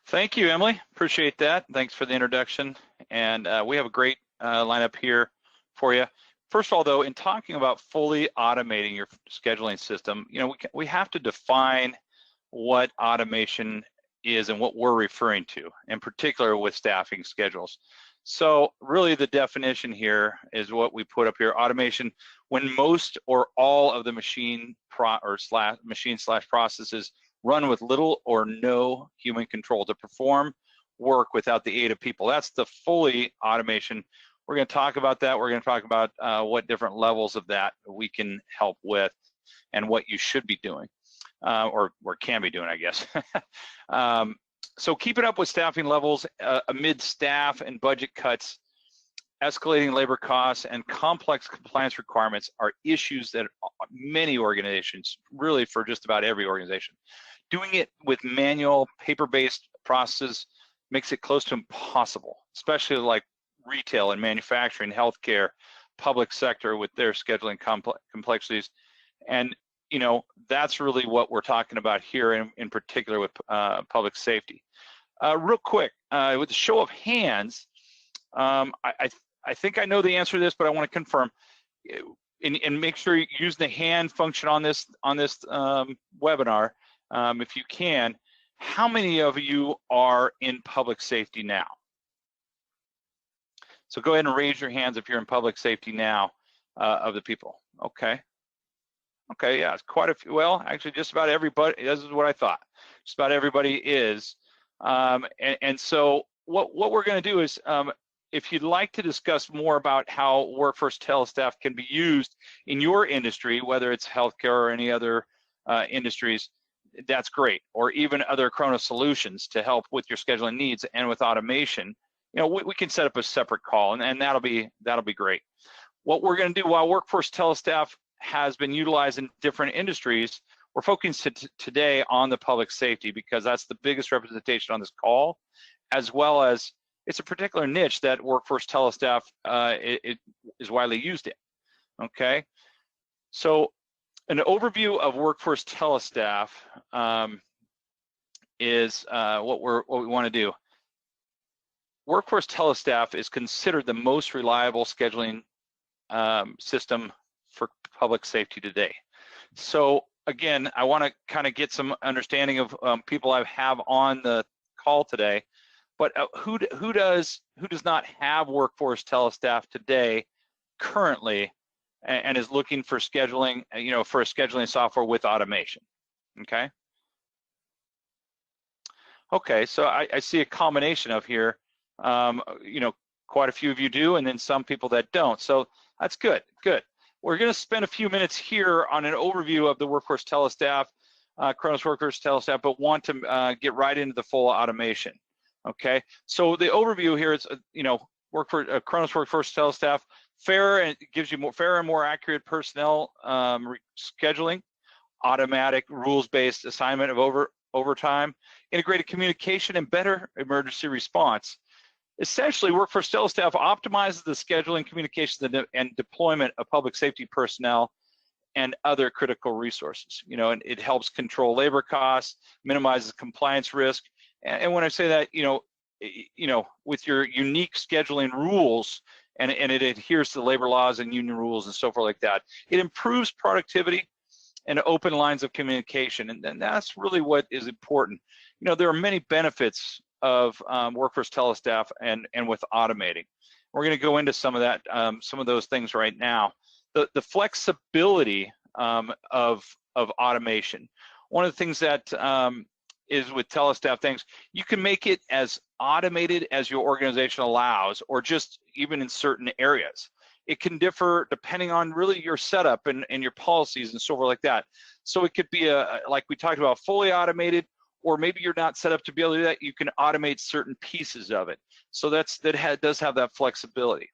Thank you, Emily. Appreciate that. Thanks for the introduction. And we have a great lineup here for you. First of all, though, in talking about fully automating your scheduling system, we have to define what automation is and what we're referring to, in particular with staffing schedules. So really the definition here is what we put up here: automation, when most or all of the machine slash processes run with little or no human control to perform work without the aid of people. That's the fully automation. We're going to talk about that. We're going to talk about what different levels of that we can help with and what you should be doing, or can be doing, I guess. So keeping up with staffing levels amid staff and budget cuts, escalating labor costs, and complex compliance requirements are issues that many organizations, really for just about every organization, doing it with manual, paper-based processes makes it close to impossible, especially like retail and manufacturing, healthcare, public sector with their scheduling complexities. And that's really what we're talking about here in particular with public safety. Real quick, with a show of hands, I think I know the answer to this, but I want to confirm and make sure you use the hand function on this webinar, if you can. How many of you are in public safety now? So go ahead and raise your hands if you're in public safety now, of the people. Okay. Okay, yeah, it's quite a few. Well, actually, just about everybody. This is what I thought. Just about everybody is. And so what we're going to do is, if you'd like to discuss more about how Workforce TeleStaff can be used in your industry, whether it's healthcare or any other industries, that's great. Or even other Chrono solutions to help with your scheduling needs and with automation. We can set up a separate call, and that'll be great. What we're going to do while Workforce TeleStaff has been utilized in different industries, we're focusing today on the public safety because that's the biggest representation on this call, as well as it's a particular niche that Workforce TeleStaff it is widely used in. Okay, so an overview of Workforce TeleStaff is what we want to do. Workforce TeleStaff is considered the most reliable scheduling system for public safety today. So again, I want to kind of get some understanding of people I have on the call today. But who does not have Workforce TeleStaff today currently and is looking for scheduling, for a scheduling software with automation? Okay. Okay, so I see a combination of here. Quite a few of you do, and then some people that don't. So that's good. Good. We're going to spend a few minutes here on an overview of the Workforce TeleStaff, Chronos Workforce TeleStaff, but want to get right into the full automation. Okay, so the overview here is, Chronos Workforce TeleStaff, gives you fair and more accurate personnel scheduling, automatic rules-based assignment of overtime, integrated communication, and better emergency response. Essentially, Workforce TeleStaff optimizes the scheduling, communications, and deployment of public safety personnel and other critical resources. And it helps control labor costs, minimizes compliance risk. And when I say that, with your unique scheduling rules, and it adheres to the labor laws and union rules and so forth like that, it improves productivity and open lines of communication. And that's really what is important. There are many benefits of Workforce TeleStaff and with automating. We're going to go into some of that, some of those things right now. The flexibility of automation. One of the things that is with TeleStaff things, you can make it as automated as your organization allows, or just even in certain areas. It can differ depending on really your setup and your policies and so forth like that. So it could be like we talked about, fully automated, or maybe you're not set up to be able to do that. You can automate certain pieces of it. So does have that flexibility.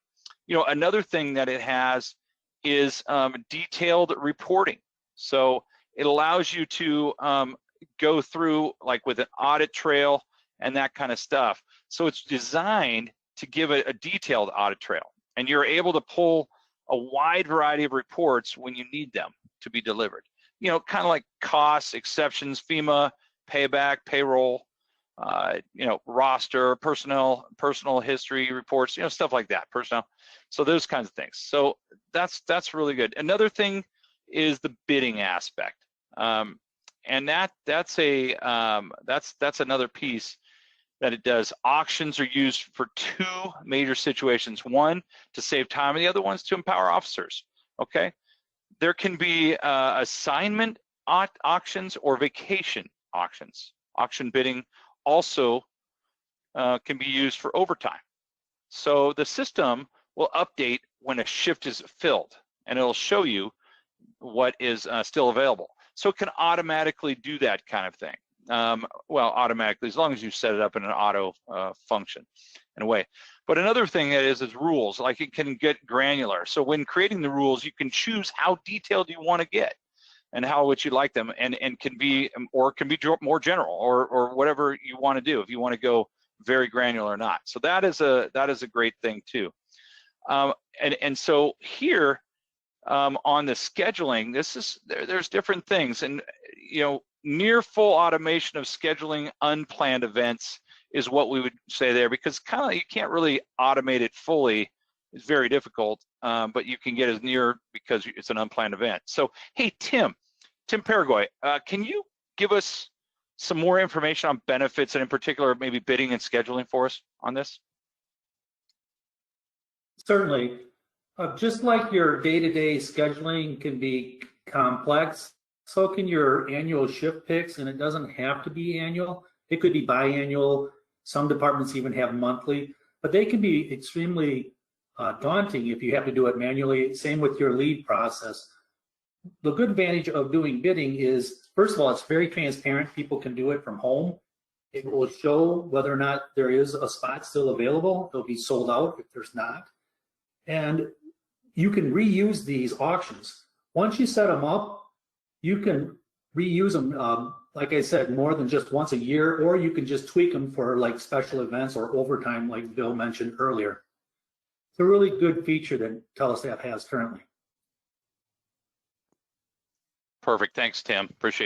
Another thing that it has is detailed reporting. So it allows you to go through like with an audit trail and that kind of stuff. So it's designed to give a detailed audit trail, and you're able to pull a wide variety of reports when you need them to be delivered. Kind of like costs, exceptions, FEMA, payback, payroll, roster, personal history reports, stuff like that, personnel. So those kinds of things. So that's really good. Another thing is the bidding aspect, and that's another piece that it does. Auctions are used for two major situations. One, to save time, and the other one's to empower officers. Okay, there can be assignment auctions or vacation auctions. Auction bidding also can be used for overtime. So the system will update when a shift is filled, and it'll show you what is still available. So it can automatically do that kind of thing. Well, automatically, as long as you set it up in an auto function in a way. But another thing that is rules, like it can get granular. So when creating the rules, you can choose how detailed you want to get and how would you like them, and can be, or can be more general, or whatever you want to do, if you want to go very granular or not. So that is a great thing too. And so here on the scheduling, there's different things, and near full automation of scheduling unplanned events is what we would say there, because kind of you can't really automate it fully. It's very difficult, but you can get as near because it's an unplanned event. So hey, Tim Paraguay, can you give us some more information on benefits, and in particular maybe bidding and scheduling for us on this? Certainly. Just like your day-to-day scheduling can be complex, so can your annual shift picks, and it doesn't have to be annual. It could be biannual. Some departments even have monthly, but they can be extremely daunting if you have to do it manually. Same with your lead process. The good advantage of doing bidding is, first of all, it's very transparent. People can do it from home. It will show whether or not there is a spot still available. It'll be sold out if there's not. And you can reuse these auctions. Once you set them up, you can reuse them, like I said, more than just once a year, or you can just tweak them for like special events or overtime, like Bill mentioned earlier. It's a really good feature that TeleStaff has currently. Perfect. Thanks, Tim. Appreciate it.